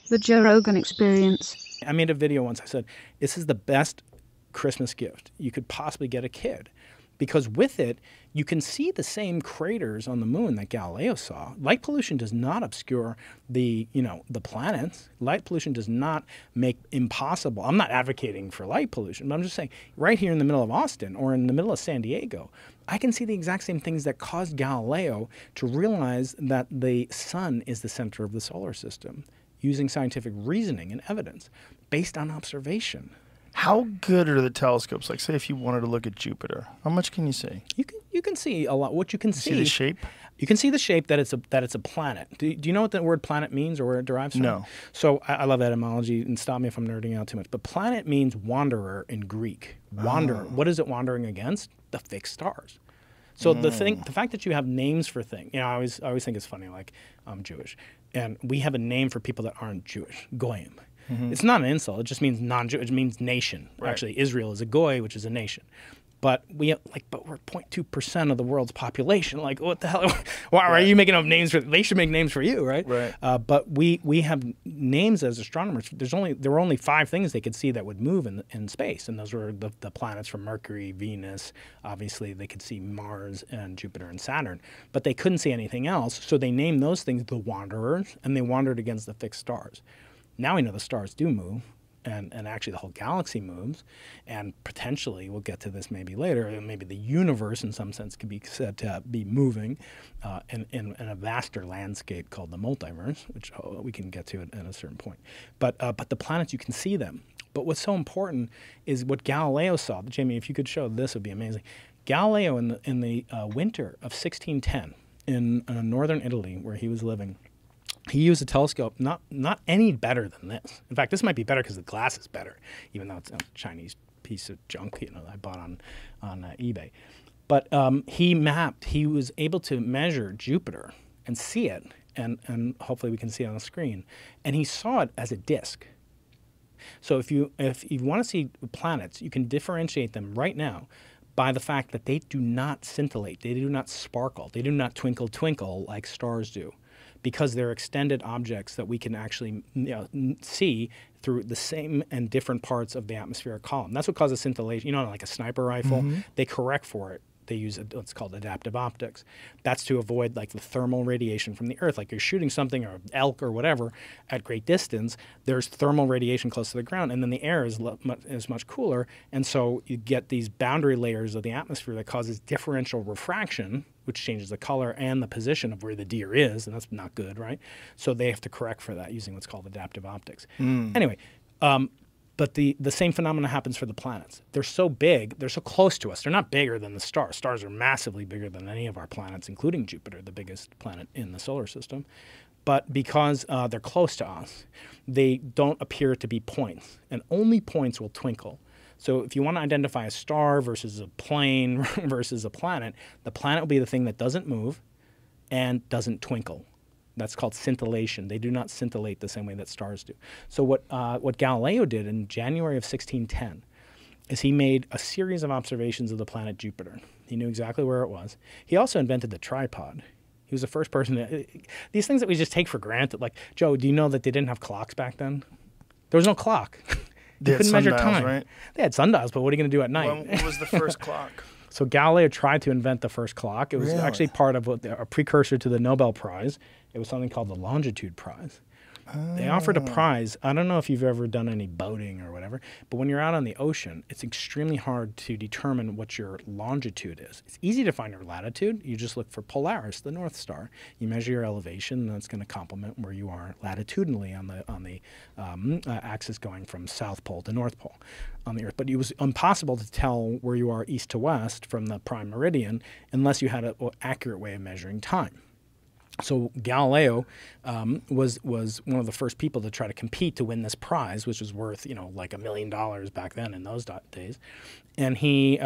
The Joe Rogan Experience. I made a video once. I said, this is the best Christmas gift you could possibly get a kid. Because with it, you can see the same craters on the moon that Galileo saw. Light pollution does not obscure the planets. Light pollution does not make impossible. I'm not advocating for light pollution, but I'm just saying right here in the middle of Austin or in the middle of San Diego, I can see the exact same things that caused Galileo to realize that the sun is the center of the solar system, using scientific reasoning and evidence based on observation. How good are the telescopes? Like, say, if you wanted to look at Jupiter, how much can you see? You can see a lot. What you can see the shape. You can see the shape that it's a planet. Do you know what the word planet means or where it derives from? No. So I love etymology, and stop me if I'm nerding out too much. But planet means wanderer in Greek. Wanderer. Oh. What is it wandering against? The fixed stars. So the fact that you have names for things, I always think it's funny. Like, I'm Jewish, and we have a name for people that aren't Jewish, goyim. Mm-hmm. It's not an insult. It just means non-Jewish. It means nation. Right. Actually, Israel is a goy, which is a nation. But we're 0.2% of the world's population. Like, what the hell? Why are you making up names for? They should make names for you, right? Right. But we have names as astronomers. There were only 5 things they could see that would move in space, and those were the planets from Mercury, Venus. Obviously, they could see Mars and Jupiter and Saturn, but they couldn't see anything else. So they named those things the wanderers, and they wandered against the fixed stars. Now we know the stars do move, and actually the whole galaxy moves, and potentially, we'll get to this maybe later, maybe the universe in some sense could be said to be moving in a vaster landscape called the multiverse, which we can get to at a certain point. But the planets, you can see them. But what's so important is what Galileo saw. Jamie, if you could show this, it would be amazing. Galileo in the winter of 1610 in northern Italy, where he was living, he used a telescope not any better than this. In fact, this might be better because the glass is better, even though it's a Chinese piece of junk I bought on eBay. But he was able to measure Jupiter and see it, and hopefully we can see it on the screen. And he saw it as a disk. So if you want to see planets, you can differentiate them right now by the fact that they do not scintillate, they do not sparkle, they do not twinkle twinkle like stars do, because they're extended objects that we can actually see through the same and different parts of the atmospheric column. That's what causes scintillation. Like a sniper rifle, they correct for it. They use what's called adaptive optics. That's to avoid like the thermal radiation from the Earth. Like you're shooting something or elk or whatever at great distance, there's thermal radiation close to the ground, and then the air is much cooler, and so you get these boundary layers of the atmosphere that causes differential refraction, which changes the color and the position of where the deer is, and that's not good, right? So they have to correct for that using what's called adaptive optics. Anyway, but the same phenomena happens for the planets. They're so big, they're so close to us. They're not bigger than the stars. Stars are massively bigger than any of our planets, including Jupiter, the biggest planet in the solar system. But because they're close to us, they don't appear to be points, and only points will twinkle. So if you want to identify a star versus a plane versus a planet, the planet will be the thing that doesn't move and doesn't twinkle. That's called scintillation. They do not scintillate the same way that stars do. So what Galileo did in January of 1610 is he made a series of observations of the planet Jupiter. He knew exactly where it was. He also invented the tripod. He was the first person these things that we just take for granted. Like, Joe, do you know that they didn't have clocks back then? There was no clock. They couldn't measure time. Right? They had sundials, but what are you going to do at night? What was the first clock? So Galileo tried to invent the first clock. It was actually part of a precursor to the Nobel Prize. It was something called the Longitude Prize. They offered a prize. I don't know if you've ever done any boating or whatever, but when you're out on the ocean, it's extremely hard to determine what your longitude is. It's easy to find your latitude. You just look for Polaris, the North Star. You measure your elevation, and that's going to complement where you are latitudinally on the axis going from South Pole to North Pole on the Earth. But it was impossible to tell where you are east to west from the prime meridian unless you had an accurate way of measuring time. So Galileo was one of the first people to try to compete to win this prize, which was worth like $1 million back then in those days. And he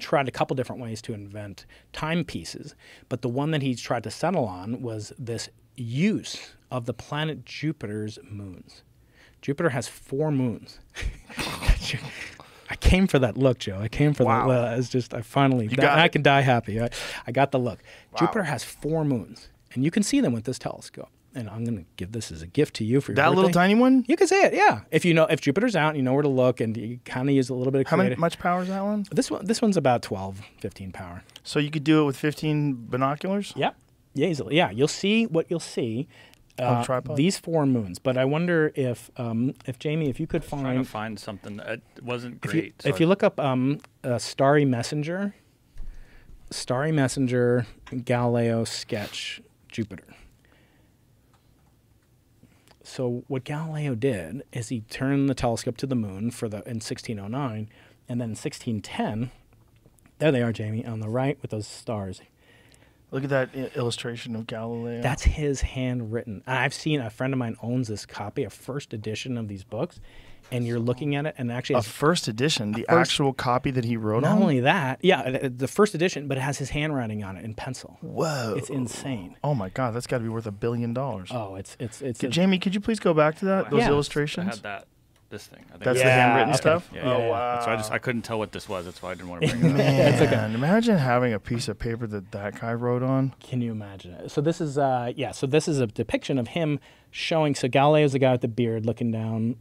tried a couple different ways to invent timepieces, but the one that he tried to settle on was this use of the planet Jupiter's moons. Jupiter has 4 moons. I came for that look, Joe. I came for that look. It's just I can die happy. I got the look. Wow. Jupiter has 4 moons. And you can see them with this telescope. and I'm going to give this as a gift to you for your That birthday. little tiny one? You can say it, yeah. If Jupiter's out, you know where to look, and you kind of use a little bit of How creative. much power is that one? This one's about 12, 15 power. So you could do it with 15 binoculars? Yep. Yeah, easily. Yeah, you'll see what you'll see. On a tripod? These 4 moons. But I wonder if Jamie, if you could Trying to find find something that wasn't if great. you look up Starry Messenger, Galileo sketch Jupiter. So what Galileo did is he turned the telescope to the moon in 1609, and then in 1610, there they are, Jamie, on the right with those stars. Look at that illustration of Galileo. That's his handwritten. I've seen a friend of mine owns this copy, a first edition of these books, and you're looking at it, and actually a first edition, the actual copy that he wrote on? Not only that, yeah, the first edition, but it has his handwriting on it in pencil. Whoa. It's insane. Oh my God, that's got to be worth $1 billion. Oh, Jamie, could you please go back to that? Those illustrations? I had this thing. I think That's the handwritten stuff? Yeah, oh, yeah. wow. So I couldn't tell what this was. That's why I didn't want to bring it up. Man, It's okay. imagine having a piece of paper that guy wrote on. Can you imagine it? So this is this is a depiction of him showing. So Galileo's the guy with the beard looking down,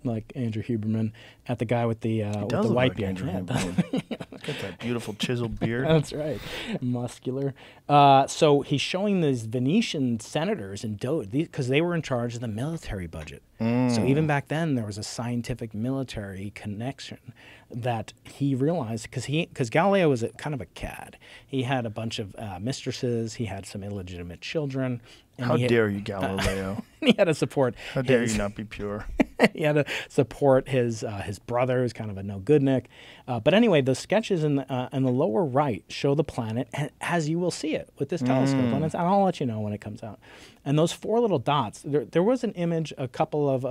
like Andrew Huberman, at the guy with the white beard. Andrew Huberman. Got that beautiful chiseled beard. That's right, muscular. So he's showing these Venetian senators and because they were in charge of the military budget. So even back then, there was a scientific military connection that he realized because Galileo was kind of a cad. He had a bunch of mistresses. He had some illegitimate children. And How dare you, Galileo? He had to support. How dare you not be pure? He had to support his brother, who's kind of a no-goodnik. But anyway, the sketches in the lower right show the planet as you will see it with this telescope. And I'll let you know when it comes out. And those 4 little dots, there was an image a couple of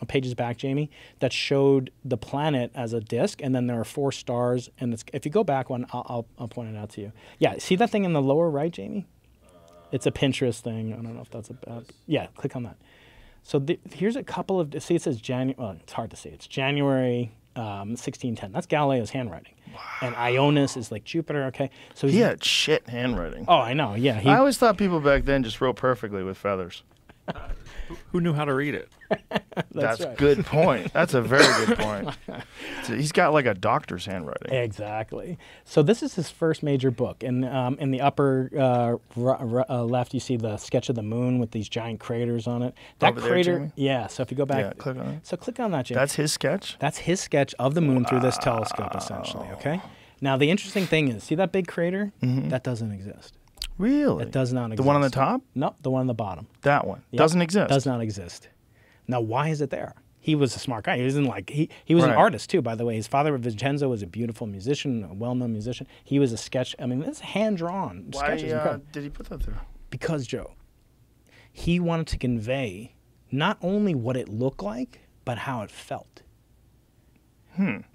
pages back, Jamie, that showed the planet as a disk, and then there are 4 stars. And if you go back one, I'll point it out to you. Yeah, see that thing in the lower right, Jamie? It's a Pinterest thing. I don't know if that's yeah, click on that. So here's a couple of, see it says January, well, it's hard to see. It's January 1610. That's Galileo's handwriting. Wow. And Ionis is like Jupiter, okay? So he had shit handwriting. Oh, I know, yeah. I always thought people back then just wrote perfectly with feathers. Who knew how to read it? That's right. Good point. That's a very good point. So he's got like a doctor's handwriting. Exactly. So this is his first major book. And in the upper left, you see the sketch of the moon with these giant craters on it. That Over there, crater, Jamie? yeah. So if you go back, Yeah, click on it. So click on that, Jamie. That's his sketch? That's his sketch of the moon through this telescope, essentially. Okay. Now the interesting thing is, see that big crater? That doesn't exist. Really? It does not exist. The one on the top? No, the one on the bottom. That one. Yep. Doesn't exist. Does not exist. Now, why is it there? He was a smart guy. He wasn't like he was an Right. artist too, by the way. His father, Vincenzo, was a beautiful musician, a well-known musician. He was a sketch. I mean, this hand-drawn sketches. Why did he put that there? Because Joe, he wanted to convey not only what it looked like, but how it felt.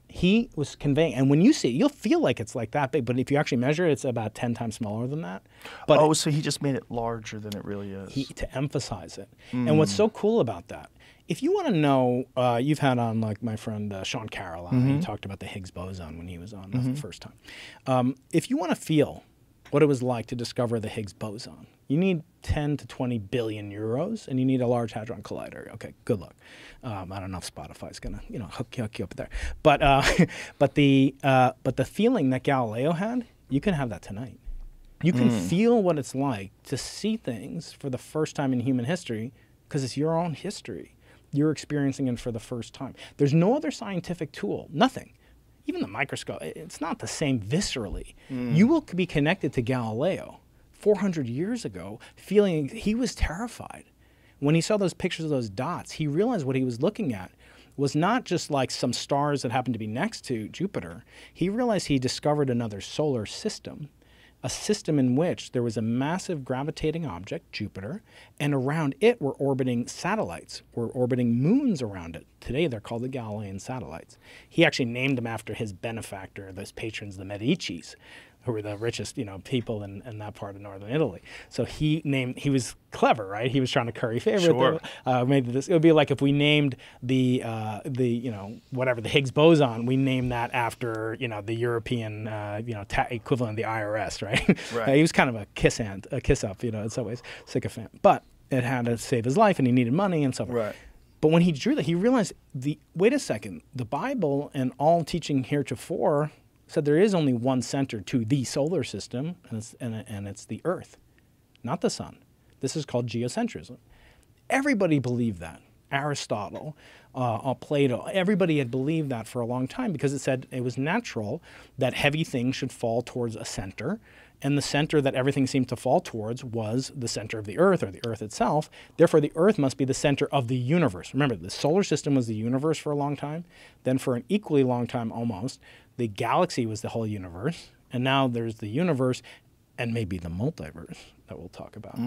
He was conveying, and when you see it, you'll feel like it's like that big, but if you actually measure it, it's about 10 times smaller than that. But so he just made it larger than it really is. to emphasize it. And what's so cool about that, if you want to know, you've had on like my friend Sean Carroll on, he talked about the Higgs boson when he was on the first time. If you want to feel what it was like to discover the Higgs boson, you need 10 to 20 billion euros, and you need a Large Hadron Collider. Okay, good luck. I don't know if Spotify's gonna, hook you up there. But the feeling that Galileo had, you can have that tonight. You can feel what it's like to see things for the first time in human history, because it's your own history. You're experiencing it for the first time. There's no other scientific tool, nothing. Even the microscope, it's not the same viscerally. You will be connected to Galileo 400 years ago, feeling he was terrified. When he saw those pictures of those dots, he realized what he was looking at was not just like some stars that happened to be next to Jupiter. He realized he discovered another solar system, a system in which there was a massive gravitating object, Jupiter, and around it were orbiting satellites, were orbiting moons around it. Today they're called the Galilean satellites. He actually named them after his benefactor, those patrons, the Medicis, who were the richest, people in that part of northern Italy. So he was clever, right? He was trying to curry favor. Sure. Maybe it would be like if we named the Higgs boson, we named that after, the European, equivalent of the IRS, right? Right. He was kind of a kiss up, in some ways, sycophant. But it had to save his life and he needed money and so forth. Right. But when he drew that, he realized, wait a second, the Bible and all teaching heretofore said there is only one center to the solar system, and it's the Earth, not the sun. This is called geocentrism. Everybody believed that. Aristotle, Plato, everybody had believed that for a long time because it said it was natural that heavy things should fall towards a center, and the center that everything seemed to fall towards was the center of the Earth or the Earth itself. Therefore, the Earth must be the center of the universe. Remember, the solar system was the universe for a long time. Then for an equally long time almost, the galaxy was the whole universe. And now there's the universe and maybe the multiverse that we'll talk about.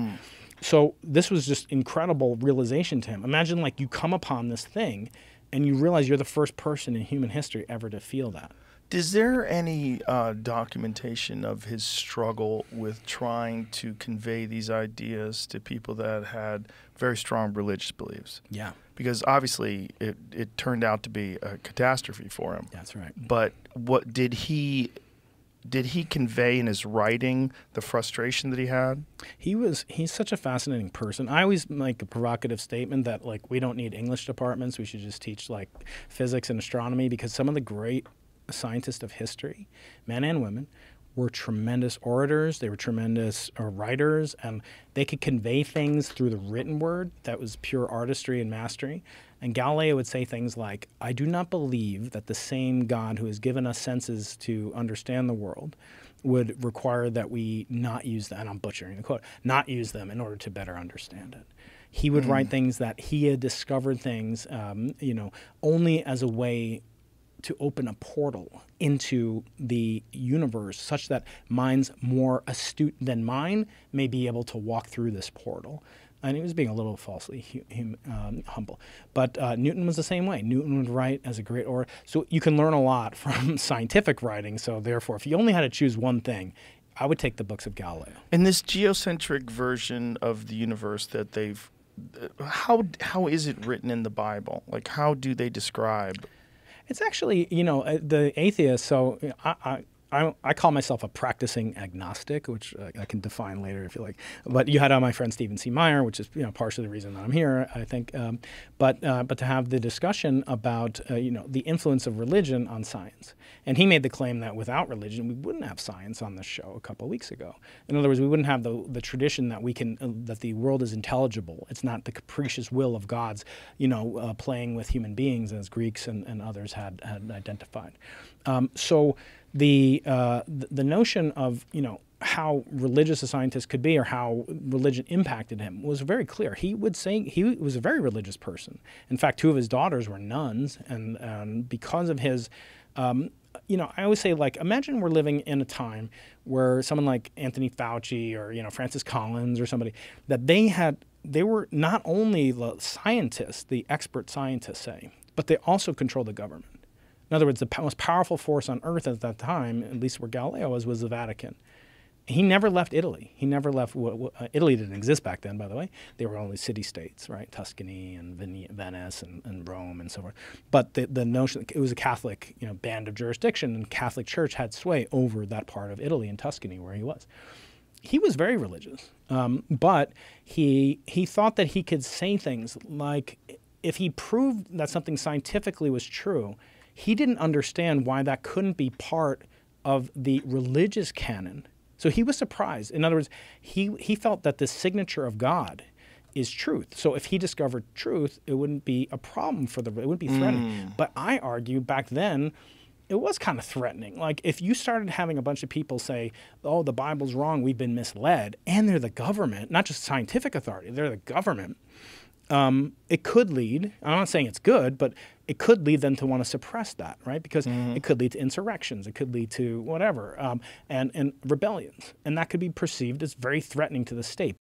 So this was just incredible realization to him. Imagine like you come upon this thing and you realize you're the first person in human history ever to feel that. Is there any documentation of his struggle with trying to convey these ideas to people that had very strong religious beliefs? Yeah. Because obviously it turned out to be a catastrophe for him. That's right. But what did he convey in his writing the frustration that he had? He's such a fascinating person. I always make a provocative statement that like we don't need English departments. We should just teach like physics and astronomy because some of the great scientists of history, men and women, were tremendous orators. They were tremendous writers, and they could convey things through the written word that was pure artistry and mastery. And Galileo would say things like, I do not believe that the same God who has given us senses to understand the world would require that we not use them, and I'm butchering the quote, not use them in order to better understand it. He would write things that he had discovered things, only as a way to open a portal into the universe such that minds more astute than mine may be able to walk through this portal. And he was being a little falsely humble. But Newton was the same way. Newton would write as a great orator. So you can learn a lot from scientific writing. So therefore, if you only had to choose one thing, I would take the books of Galileo. In this geocentric version of the universe that they've, how is it written in the Bible? Like, how do they describe? It's actually, the atheist, so I call myself a practicing agnostic, which I can define later if you like. But you had on my friend Stephen C. Meyer, which is partially the reason that I'm here, I think. But to have the discussion about the influence of religion on science, and he made the claim that without religion we wouldn't have science on the show a couple of weeks ago. In other words, we wouldn't have the tradition that we can that the world is intelligible. It's not the capricious will of God's playing with human beings as Greeks and others had identified. So the notion of how religious a scientist could be or how religion impacted him was very clear. He would say he was a very religious person. In fact, 2 of his daughters were nuns, and because of his, I always say, like, imagine we're living in a time where someone like Anthony Fauci or Francis Collins or somebody that they were not only the scientists, the expert scientists say, but they also control the government. In other words, the most powerful force on earth at that time, at least where Galileo was the Vatican. He never left Italy. He never left. Italy didn't exist back then, by the way. They were only city-states, right? Tuscany and Venice and Rome and so forth. But the notion, it was a Catholic band of jurisdiction, and Catholic Church had sway over that part of Italy and Tuscany where he was. He was very religious, but he thought that he could say things like, if he proved that something scientifically was true, he didn't understand why that couldn't be part of the religious canon. So he was surprised. In other words, he felt that the signature of God is truth. So if he discovered truth, it wouldn't be a problem it wouldn't be threatening. But I argue back then, it was kind of threatening. Like if you started having a bunch of people say, oh, the Bible's wrong, we've been misled, and they're the government, not just scientific authority, they're the government, it could lead, I'm not saying it's good, but it could lead them to want to suppress that, right? Because it could lead to insurrections, it could lead to whatever, and rebellions. And that could be perceived as very threatening to the state.